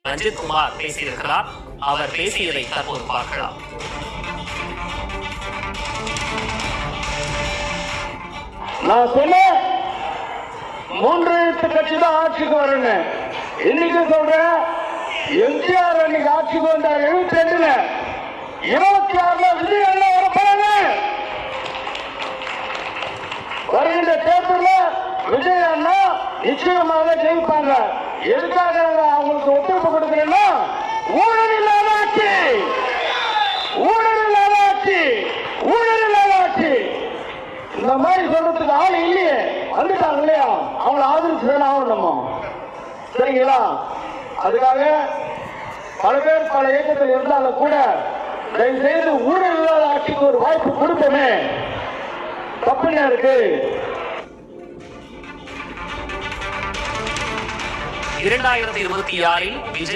ரஞ்சித் குமார் பேசியிருக்கிறார். அவர் பேசியதை தற்போது பார்க்கலாம். நான் சொன்ன 3 எழுத்து கட்சி தான் ஆட்சிக்கு வரணும். இன்னைக்கு சொல்றேன், எம்ஜிஆர் அன்னைக்கு ஆட்சிக்கு வந்தார் 72ல, 26ல விஜய் அண்ணா வர போறாங்க. வருகின்ற தேர்தலில் விஜய் அண்ணா நிச்சயமாக ஜெயிப்பாங்க. எதுக்காக அவங்களுக்கு ஒத்துழைப்பு கொடுக்கிறேன்னா, ஊழல் இல்லாத ஆட்சி, ஊழல் இல்லாத ஆட்சி, ஊழல் இல்லாத ஆட்சி. இந்த மாதிரி சொல்றதுக்கு ஆள் இல்லையே, வந்துட்டாங்க இல்லையா, அவங்களை ஆதரிச்சு ஆகணும். சரிங்களா? அதுக்காக பல பேர் பல இயக்கத்தில் இருந்தாலும் கூட தயவு செய்து ஊழல் இல்லாத ஆட்சிக்கு ஒரு வாய்ப்பு கொடுப்போமே. தப்பு என்ன இருக்கு? 2026 விஜய்